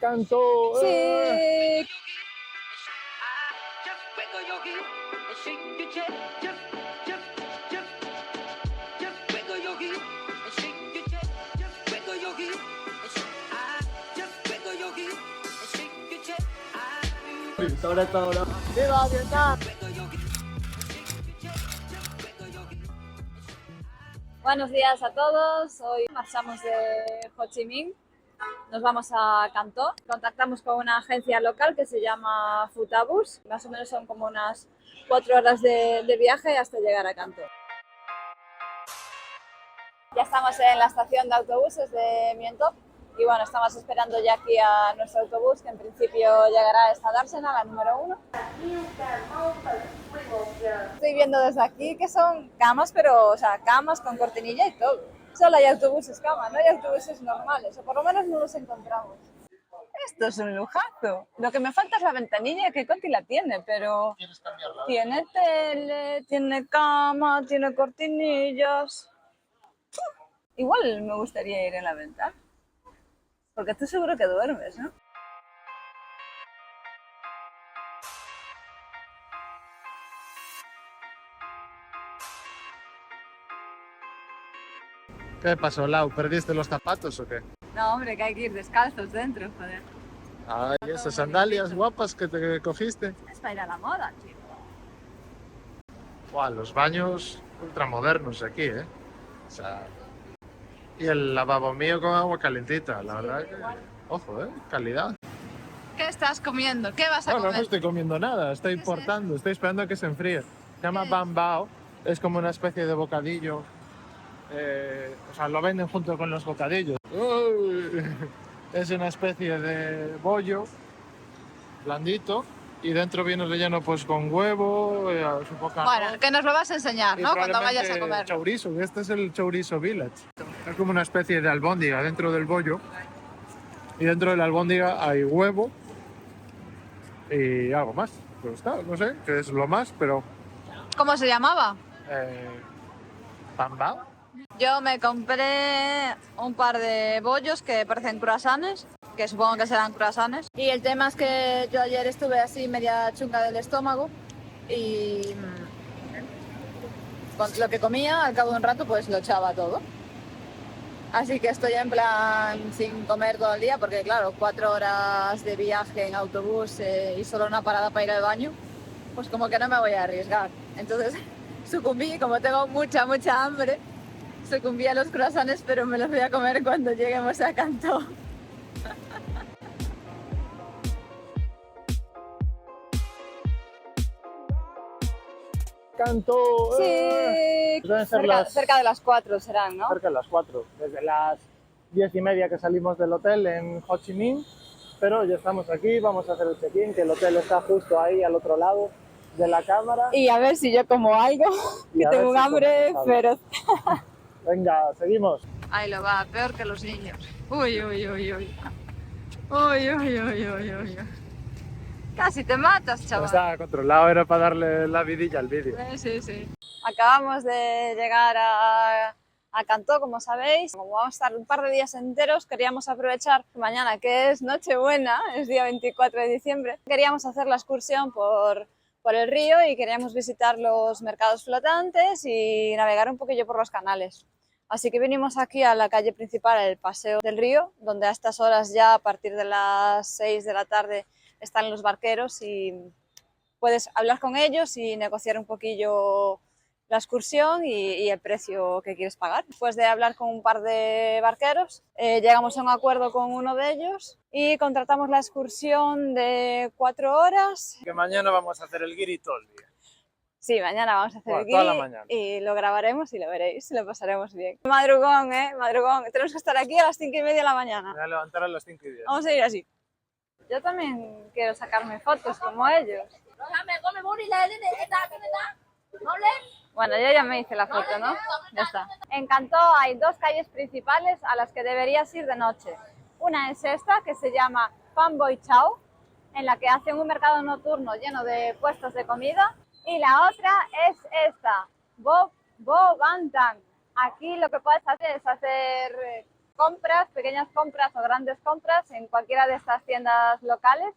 Cantó. Sí. Sobre todo. ¡Viva Vietnam! Buenos días a todos. Hoy marchamos de Ho Chi Minh. Nos vamos a Cantó. Contactamos con una agencia local que se llama Futabus. Más o menos son como unas 4 horas de viaje hasta llegar a Cantó. Ya estamos en la estación de autobuses de Mien Top y bueno, estamos esperando ya aquí a nuestro autobús que en principio llegará a esta Dársena, la número 1. Estoy viendo desde aquí que son camas, pero o sea, camas con cortinilla y todo. Solo hay autobuses cama, no hay autobuses normales, o por lo menos no los encontramos. Esto es un lujazo. Lo que me falta es la ventanilla, que Coti la tiene, pero tiene tele, tiene cama, tiene cortinillas. Igual me gustaría ir en la ventana, porque tú seguro que duermes, ¿no? ¿Qué pasó, Lau? ¿Perdiste los zapatos o qué? No, hombre, que hay que ir descalzos dentro, joder. Ay, esas sandalias guapas que te cogiste. Es para ir a la moda, chico. Buah, los baños ultramodernos aquí, ¿eh? O sea, y el lavabo mío con agua calentita, la verdad que... Ojo, ¿eh? Calidad. ¿Qué estás comiendo? ¿Qué vas a Bueno, no comer? estoy comiendo nada, estoy ¿Qué es importando, estoy esperando a que se enfríe. Se llama ¿Qué es? bambao, es como una especie de bocadillo. O sea, lo venden junto con los bocadillos. Uy, es una especie de bollo blandito y dentro viene relleno pues con huevo, un poco Bueno, arroz que nos lo vas a enseñar, y ¿no? Cuando vayas a probablemente comer. chourizo. Este es el chourizo village. Es como una especie de albóndiga dentro del bollo y dentro de la albóndiga hay huevo y algo más. Pues está, no sé qué es lo más, pero ¿Cómo se llamaba? bambao. Yo me compré un par de bollos que parecen croissants, que supongo que serán croissants. Y el tema es que yo ayer estuve así media chunga del estómago y con lo que comía al cabo de un rato pues lo echaba todo. Así que estoy en plan sin comer todo el día porque claro, 4 horas de viaje en autobús y solo una parada para ir al baño, pues como que no me voy a arriesgar. Entonces sucumbí, como tengo mucha hambre, sucumbí a los croissants, pero me los voy a comer cuando lleguemos a Cantó. Cantó. Sí, Deben ser las... cerca de las 4 serán, ¿no? cerca de las 4, desde las 10:30 que salimos del hotel en Ho Chi Minh, pero ya estamos aquí, vamos a hacer el check-in, que el hotel está justo ahí al otro lado de la cámara. Y a ver si yo como algo, Y que a tengo ver un si hambre comemos algo. feroz. Venga, seguimos. Ahí lo va, peor que los niños. Uy, uy, uy, uy. Uy, uy, uy, uy, uy. Casi te matas, No chaval. estaba controlado, era para darle la vidilla al vídeo. Sí, sí. Acabamos de llegar a Cantó, como sabéis. Como vamos a estar un par de días enteros, queríamos aprovechar mañana, que es Nochebuena, es día 24 de diciembre. Queríamos hacer la excursión por el río y queríamos visitar los mercados flotantes y navegar un poquillo por los canales. Así que vinimos aquí a la calle principal, el Paseo del Río, donde a estas horas ya a partir de las 6 de la tarde están los barqueros y puedes hablar con ellos y negociar un poquillo la excursión y el precio que quieres pagar. Después de hablar con un par de barqueros, llegamos a un acuerdo con uno de ellos y contratamos la excursión de 4 horas. Que mañana vamos a hacer el guiri todo el día. Sí, mañana vamos a hacer Bueno, el toda la guiri mañana. y lo grabaremos y lo veréis, lo pasaremos bien. Madrugón, madrugón. Tenemos que estar aquí a las 5:30 de la mañana. Me voy a levantar a las 5:10. Vamos a ir así. Yo también quiero sacarme fotos como ellos. Bueno, yo ya me hice la foto, ¿no? Ya está. En Cantó hay 2 calles principales a las que deberías ir de noche. Una es esta, que se llama Phan Boi Chau, en la que hacen un mercado nocturno lleno de puestos de comida. Y la otra es esta, Bo Ban Tang. Aquí lo que puedes hacer es hacer compras, pequeñas compras o grandes compras en cualquiera de estas tiendas locales.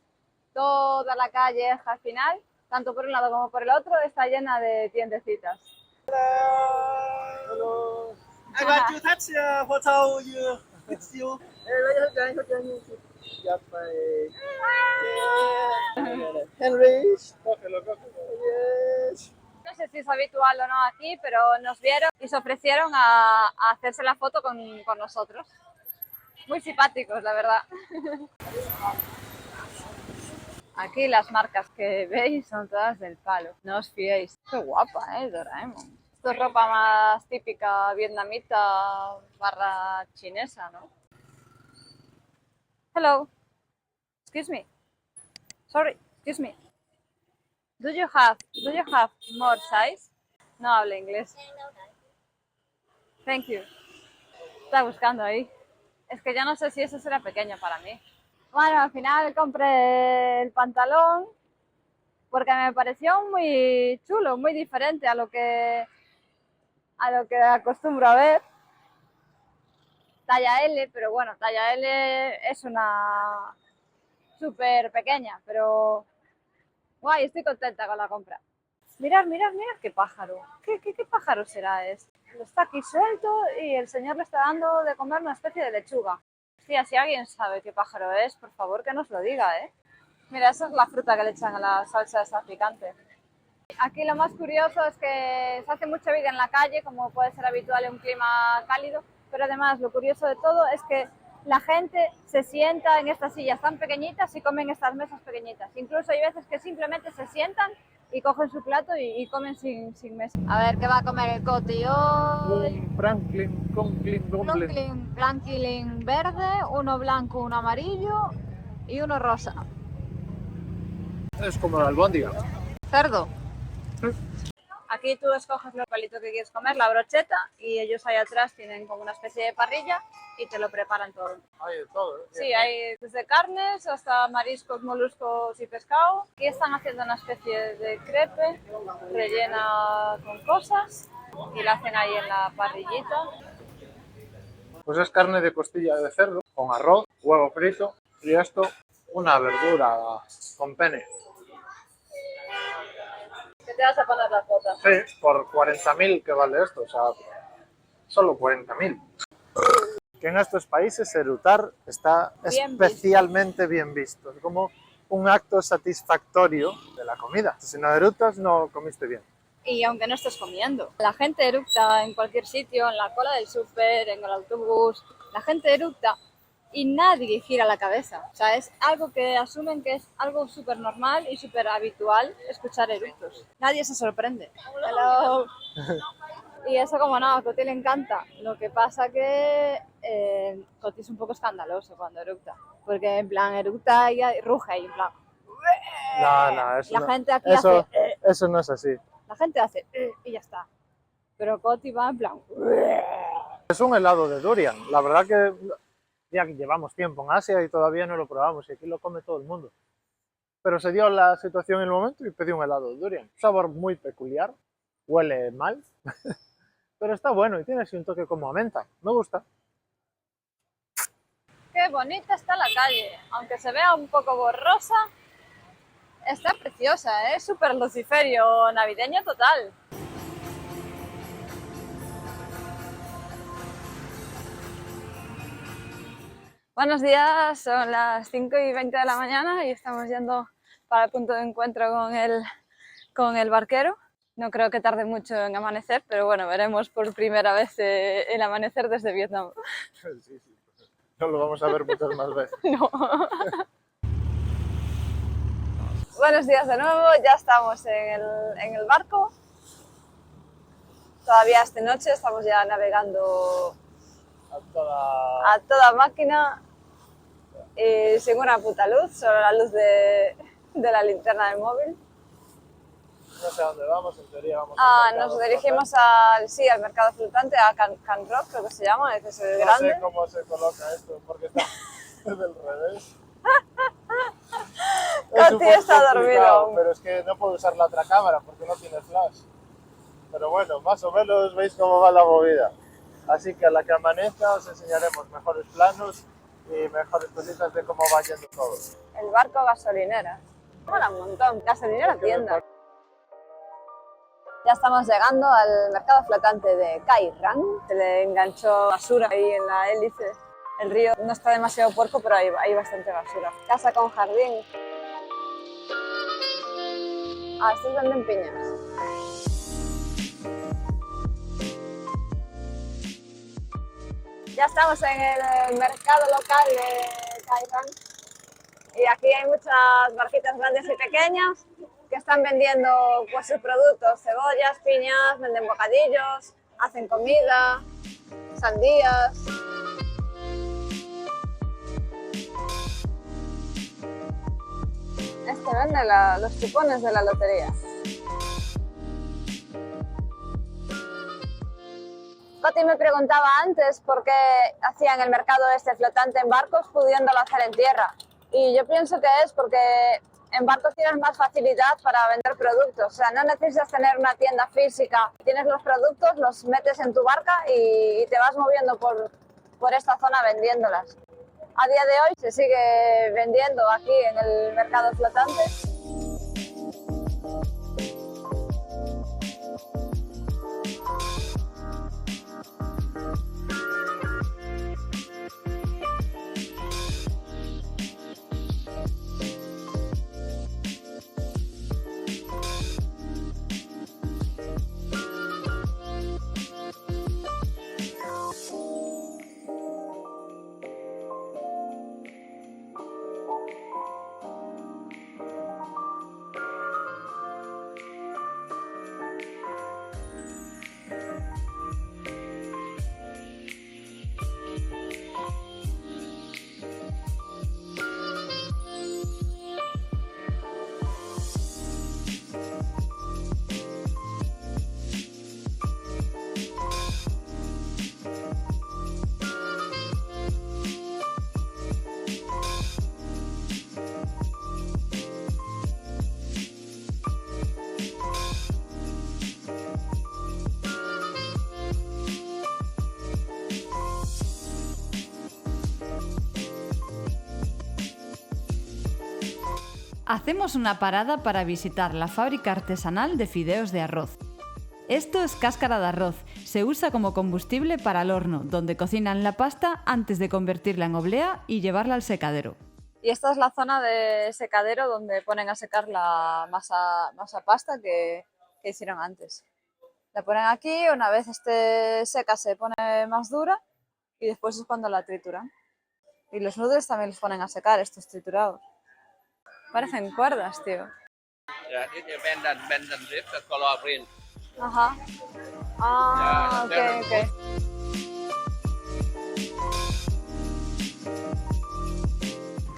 Toda la calle al final, tanto por un lado como por el otro, está llena de tiendecitas. Hello. I want to touch your photo. It's you. Henry. Cógelo. Yes. No sé si es habitual o no aquí, pero nos vieron y se ofrecieron a hacerse la foto con nosotros. Muy simpáticos, la verdad. Aquí las marcas que veis son todas del palo. No os fiéis. Qué guapa, Doraemon. Esto es ropa más típica vietnamita barra chinesa, ¿no? Hello. Excuse me. Sorry, excuse me. Do you have more size? No habla inglés. Thank you. Está buscando ahí. Es que ya no sé si eso será pequeño para mí. Bueno, al final compré el pantalón porque me pareció muy chulo, muy diferente a lo que acostumbro a ver. Talla L, pero bueno, talla L es una súper pequeña, pero guay, estoy contenta con la compra. Mirad qué pájaro. ¿Qué pájaro será este? Está aquí suelto y el señor le está dando de comer una especie de lechuga. Hostia, si alguien sabe qué pájaro es, por favor que nos lo diga, ¿eh? Mira, esa es la fruta que le echan a la salsa esa picante. Aquí lo más curioso es que se hace mucha vida en la calle, como puede ser habitual en un clima cálido, pero además lo curioso de todo es que la gente se sienta en estas sillas tan pequeñitas y comen en estas mesas pequeñitas. Incluso hay veces que simplemente se sientan y cogen su plato y comen sin mesa. A ver, ¿qué va a comer el Coti hoy? Un Franklin, Franklin verde, uno blanco, uno amarillo y uno rosa. Es como la albóndiga. Cerdo. Aquí tú escoges los palitos que quieres comer, la brocheta, y ellos ahí atrás tienen como una especie de parrilla y te lo preparan todo. Hay de todo, ¿eh? Sí, hay desde carnes hasta mariscos, moluscos y pescado. Aquí están haciendo una especie de crepe rellena con cosas y la hacen ahí en la parrillita. Pues es carne de costilla de cerdo con arroz, huevo frito y esto, una verdura con pene. ¿Qué te vas a poner la foto? Sí, por 40.000 que vale esto, o sea, solo 40.000. Que en estos países erutar está Bien especialmente bien visto. Es como un acto satisfactorio de la comida. Si no erutas, no comiste bien. Y aunque no estés comiendo. La gente eructa en cualquier sitio, en la cola del súper, en el autobús. La gente eructa y nadie gira la cabeza. O sea, es algo que asumen que es algo súper normal y súper habitual escuchar eructos. Nadie se sorprende. Hello. Y eso como no, a Coti le encanta. Lo que pasa que Coti es un poco escandaloso cuando eructa. Porque en plan eructa y ruge y en plan... No, eso, la no, gente aquí eso no es así. La gente hace y ya está. Pero Coti va en plan... Es un helado de durian. La verdad que ya llevamos tiempo en Asia y todavía no lo probamos y aquí lo come todo el mundo. Pero se dio la situación en el momento y pedí un helado de durian. Un sabor muy peculiar, huele mal, pero está bueno y tiene así un toque como a menta. Me gusta. Qué bonita está la calle. Aunque se vea un poco borrosa, está preciosa, es súper luciferio navideño total. Buenos días, son las 5:20 de la mañana y estamos yendo para el punto de encuentro con el barquero. No creo que tarde mucho en amanecer, pero bueno, veremos por primera vez el amanecer desde Vietnam. Sí. No lo vamos a ver muchas más veces. No. Buenos días de nuevo, ya estamos en el barco. Todavía esta noche estamos ya navegando a toda máquina y sin una puta luz, solo la luz de la linterna del móvil. No sé a dónde vamos, en teoría vamos Nos dirigimos al mercado flotante, a Can Rock, creo que se llama, que es el grande. No sé cómo se coloca esto, porque está del revés. Coti está dormido. Pero es que no puedo usar la otra cámara porque no tiene flash. Pero bueno, más o menos veis cómo va la movida. Así que a la que amanezca os enseñaremos mejores planos y mejores cositas de cómo va yendo todo. El barco gasolinera. Mola un montón. Gasolinera tienda. Ya estamos llegando al mercado flotante de Cai Rang. Se le enganchó basura ahí en la hélice. El río no está demasiado puerco, pero hay bastante basura. Casa con jardín. Ah, estos venden piñas. Ya estamos en el mercado local de Cai Rang. Y aquí hay muchas barquitas grandes y pequeñas que están vendiendo pues, sus productos, cebollas, piñas, venden bocadillos, hacen comida, sandías. Este vende los cupones de la lotería. Coti me preguntaba antes por qué hacían el mercado este flotante en barcos pudiéndolo hacer en tierra. Y yo pienso que es porque en barcos tienes más facilidad para vender productos. O sea, no necesitas tener una tienda física. Tienes los productos, los metes en tu barca y te vas moviendo por esta zona vendiéndolas. A día de hoy se sigue vendiendo aquí en el mercado flotante. Hacemos una parada para visitar la fábrica artesanal de fideos de arroz. Esto es cáscara de arroz, se usa como combustible para el horno, donde cocinan la pasta antes de convertirla en oblea y llevarla al secadero. Y esta es la zona de secadero donde ponen a secar la masa pasta que hicieron antes. La ponen aquí, una vez esté seca se pone más dura y después es cuando la trituran. Y los noodles también los ponen a secar, estos triturados. Parecen cuerdas, tío. Ya, ini band dan rib kalau April. Ajá. Ah, Ya, ok.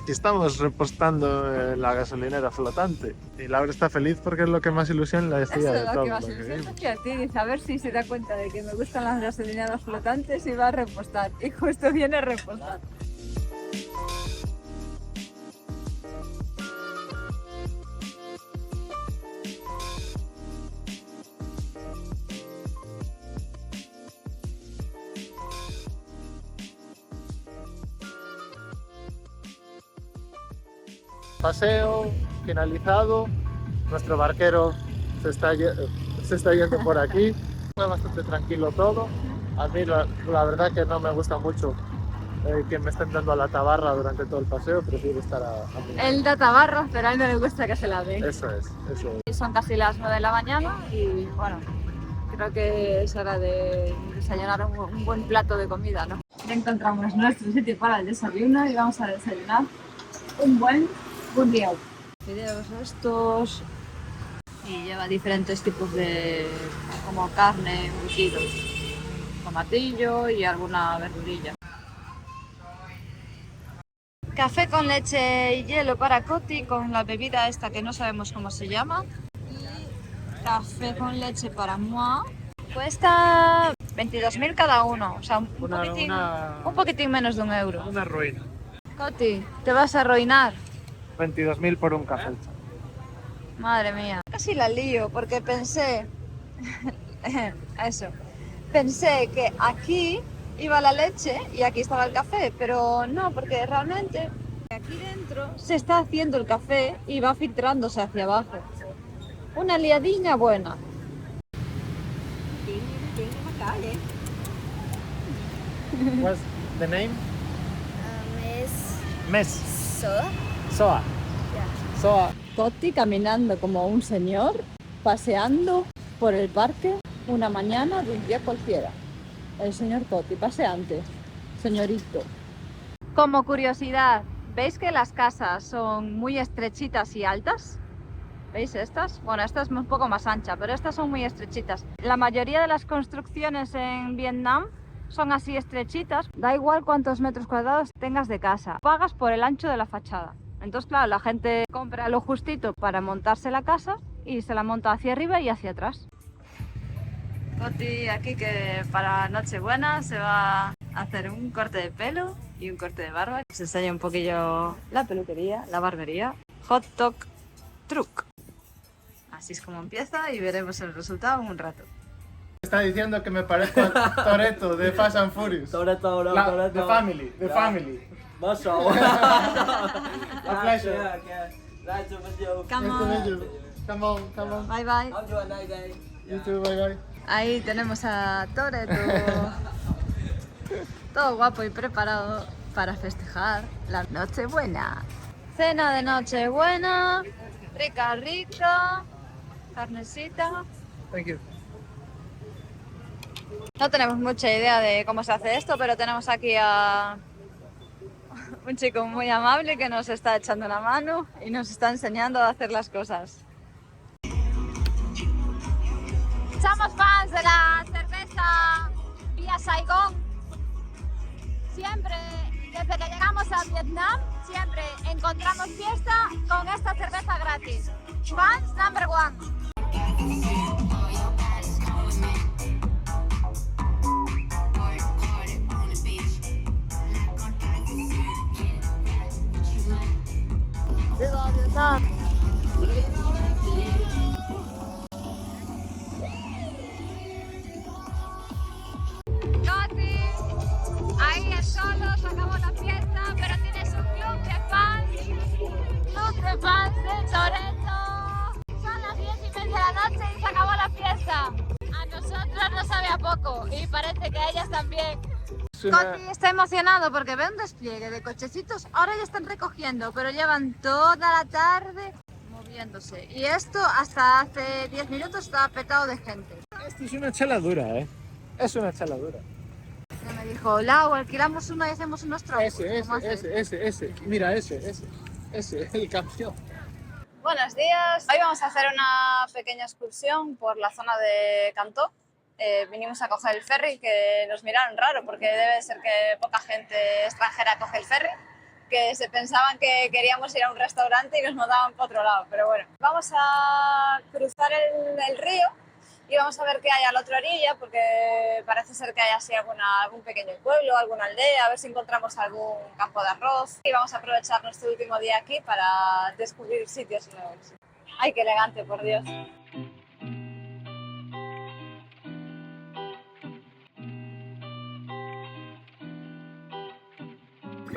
Y estamos repostando en la gasolinera flotante. Y Laura está feliz porque es lo que más ilusión le hacía de todo. a ti, dice, a ver si se da cuenta de que me gustan las gasolineras flotantes y va a repostar. Y justo viene a repostar. Paseo finalizado, nuestro barquero se está yendo por aquí, fue bastante tranquilo todo. A mí la verdad que no me gusta mucho que me estén dando a la tabarra durante todo el paseo, prefiero estar a mi lado. Él da tabarros, pero a él no le gusta que se la den. Eso es. Son casi las 9 de la mañana y bueno, creo que es hora de desayunar un buen plato de comida, ¿no? Ya encontramos nuestro sitio para el desayuno y vamos a desayunar un buen bundiao. Fideos estos y lleva diferentes tipos de como carne, embutidos, tomatillo y alguna verdurilla. Café con leche y hielo para Coti con la bebida esta que no sabemos cómo se llama. Y café con leche para moi. Cuesta 22.000 cada uno, o sea, un poquitín menos de €1. Una ruina. Coti, te vas a arruinar. 22.000 por un café. Madre mía. Casi la lío porque pensé eso. Pensé que aquí iba la leche y aquí estaba el café, pero no, porque realmente aquí dentro se está haciendo el café y va filtrándose hacia abajo. Una liadiña buena. What's the name? Es Mes. Soa. Soa. Soa. Toti caminando como un señor, paseando por el parque una mañana de un día cualquiera. El señor Toti, paseante, señorito. Como curiosidad, ¿veis que las casas son muy estrechitas y altas? ¿Veis estas? Bueno, esta es un poco más ancha, pero estas son muy estrechitas. La mayoría de las construcciones en Vietnam son así estrechitas. Da igual cuántos metros cuadrados tengas de casa, pagas por el ancho de la fachada. Entonces, claro, la gente compra lo justito para montarse la casa y se la monta hacia arriba y hacia atrás. Toti aquí que para Nochebuena se va a hacer un corte de pelo y un corte de barba. Os enseña un poquillo la peluquería, la barbería. Hot Dog Truck. Así es como empieza y veremos el resultado en un rato. Está diciendo que me parezco a Toretto de Fast and Furious. Toretto, no, La- Toretto. The Family, The Yeah. Family. MashaAllah. A pleasure. Nice to meet you. Come Nice to meet on. you. Come on, come on. Bye bye. Have a nice day. You too, bye bye. Ahí tenemos a Toretto. Todo guapo y preparado para festejar la Nochebuena. Cena de Nochebuena. Rica, rica. Carnecita. Thank you. No tenemos mucha idea de cómo se hace esto, pero tenemos aquí a un chico muy amable que nos está echando una mano y nos está enseñando a hacer las cosas. Somos fans de la cerveza Vía Saigón. Siempre, desde que llegamos a Vietnam, siempre encontramos fiesta con esta cerveza gratis. Fans number one. ¡Viva Vietnam! Toti, ahí es solo, se acabó la fiesta, pero tienes un club de fans de Toretto. Son las 10:30 de la noche y se acabó la fiesta. A nosotros nos sabe a poco y parece que a ellas también. Toti está emocionado porque ve un despliegue de cochecitos, ahora ya están recogiendo, pero llevan toda la tarde moviéndose. Y esto hasta hace 10 minutos estaba petado de gente. Esto es una chaladura, ¿eh? Es una chaladura. Ya me dijo, Lau, alquilamos uno y hacemos unos trozos. Ese. Mira, ese, el camión. Buenos días. Hoy vamos a hacer una pequeña excursión por la zona de Cantó. Vinimos a coger el ferry, que nos miraron raro porque debe ser que poca gente extranjera coge el ferry, que se pensaban que queríamos ir a un restaurante y nos mandaban por otro lado, pero bueno. Vamos a cruzar el río y vamos a ver qué hay a la otra orilla, porque parece ser que hay así algún pequeño pueblo, alguna aldea, a ver si encontramos algún campo de arroz. Y vamos a aprovechar nuestro último día aquí para descubrir sitios nuevos. ¡Ay, qué elegante, por Dios!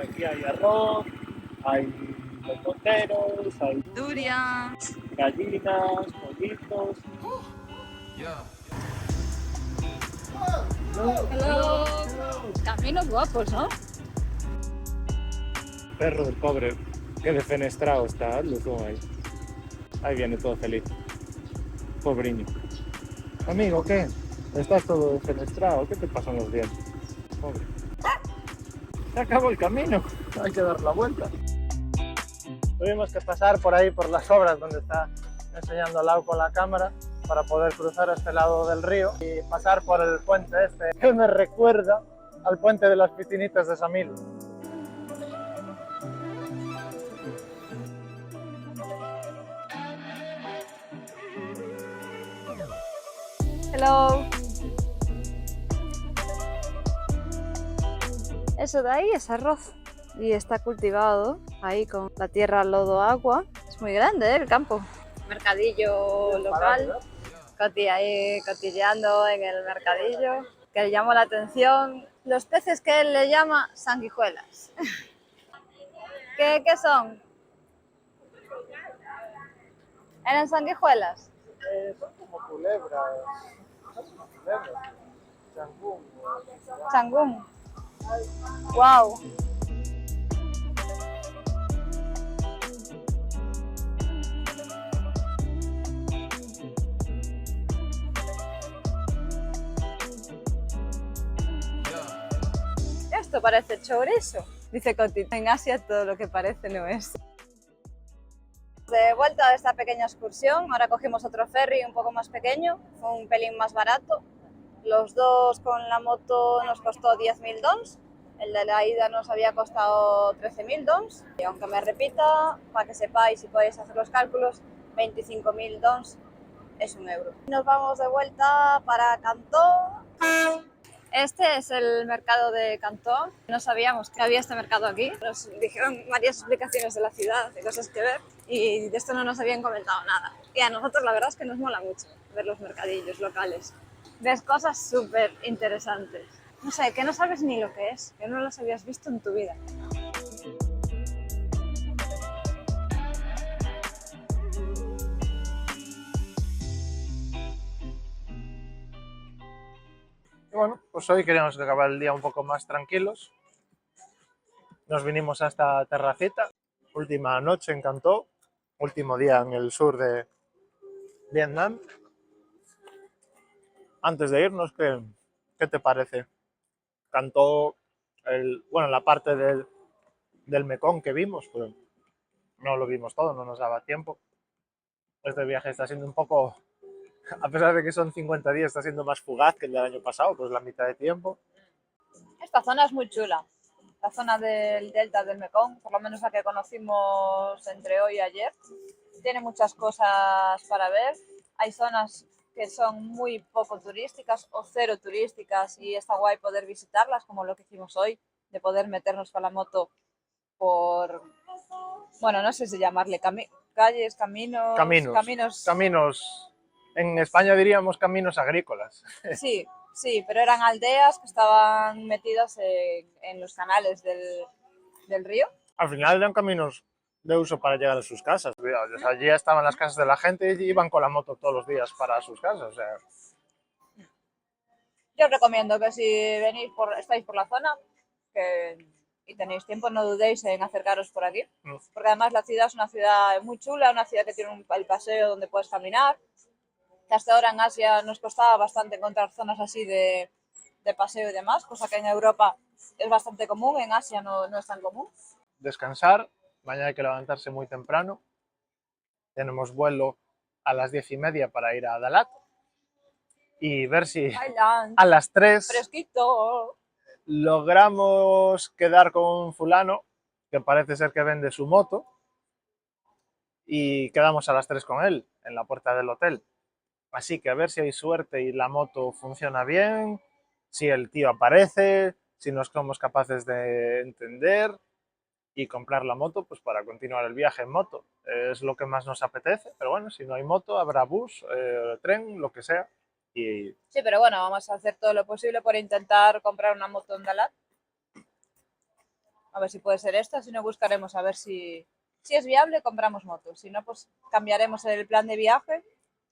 Aquí hay arroz, hay locoteros, hay Durians. gallinas, pollitos. Hello. Caminos guapos, ¿no? Perro del pobre, qué defenestrado está, lo como ahí. Ahí viene todo feliz. Pobriño. Amigo, ¿qué? Estás todo defenestrado, ¿qué te pasan los dientes? Pobre. Se acabó el camino, hay que dar la vuelta. Tuvimos que pasar por ahí, por las obras donde está enseñando Lau con la cámara, para poder cruzar a este lado del río y pasar por el puente este, que me recuerda al puente de las piscinitas de Samil. Hello. Eso de ahí es arroz y está cultivado ahí con la tierra, lodo, agua. Es muy grande, el campo. Mercadillo local. Coti ahí cotilleando en el mercadillo. que le llamó la atención los peces que él le llama sanguijuelas. ¿Qué son? ¿Eran sanguijuelas? Son como culebras. Changún. Changún. Wow. Esto parece chorizo, dice Coti. En Asia todo lo que parece no es. De vuelta de esta pequeña excursión, ahora cogimos otro ferry un poco más pequeño, fue un pelín más barato. Los dos con la moto nos costó 10.000 dons, el de la ida nos había costado 13.000 dons. Y aunque me repita, para que sepáis y podéis hacer los cálculos, 25.000 dons es €1. Nos vamos de vuelta para Cantó. Este es el mercado de Cantó. No sabíamos que había este mercado aquí. Nos dijeron varias explicaciones de la ciudad, de cosas que ver, y de esto no nos habían comentado nada. Y a nosotros la verdad es que nos mola mucho ver los mercadillos locales. Ves cosas súper interesantes. No sé, que no sabes ni lo que es, que no los habías visto en tu vida. Y bueno, pues hoy queríamos acabar el día un poco más tranquilos. Nos vinimos a esta terracita. Última noche en Cantó, último día en el sur de Vietnam. Antes de irnos, ¿qué te parece? Cantó la parte del Mekong que vimos, pero no lo vimos todo, no nos daba tiempo. Este viaje está siendo un poco, a pesar de que son 50 días, está siendo más fugaz que el del año pasado, pues la mitad de tiempo. Esta zona es muy chula. La zona del delta del Mekong, por lo menos la que conocimos entre hoy y ayer, tiene muchas cosas para ver. Hay zonas que son muy poco turísticas o cero turísticas y está guay poder visitarlas, como lo que hicimos hoy, de poder meternos con la moto por, bueno, no sé si llamarle calles, Caminos. En España diríamos caminos agrícolas. Sí, sí, pero eran aldeas que estaban metidas en los canales del río. Al final eran caminos de uso para llegar a sus casas. O sea, allí estaban las casas de la gente y iban con la moto todos los días para sus casas. O sea. Yo os recomiendo que si estáis por la zona y tenéis tiempo, no dudéis en acercaros por aquí. Porque además la ciudad es una ciudad muy chula, una ciudad que tiene el paseo donde puedes caminar. Que hasta ahora en Asia nos costaba bastante encontrar zonas así de paseo y demás, cosa que en Europa es bastante común, en Asia no es tan común. Descansar, mañana hay que levantarse muy temprano. Tenemos vuelo a las 10:30 para ir a Dalat y ver si a las 3 fresquito logramos quedar con fulano, que parece ser que vende su moto, y quedamos a las 3 con él en la puerta del hotel. Así que a ver si hay suerte y la moto funciona bien, si el tío aparece, si nos somos capaces de entender y comprar la moto pues para continuar el viaje en moto. Es lo que más nos apetece, pero bueno, si no hay moto habrá bus, tren, lo que sea. Sí, pero bueno, vamos a hacer todo lo posible por intentar comprar una moto en Dalat. A ver si puede ser esta, si no buscaremos a ver si es viable, compramos motos. Si no, pues cambiaremos el plan de viaje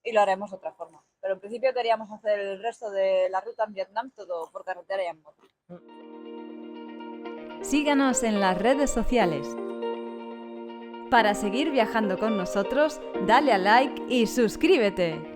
y lo haremos de otra forma. Pero en principio queríamos hacer el resto de la ruta en Vietnam todo por carretera y en moto. Síganos en las redes sociales. Para seguir viajando con nosotros, dale a like y suscríbete.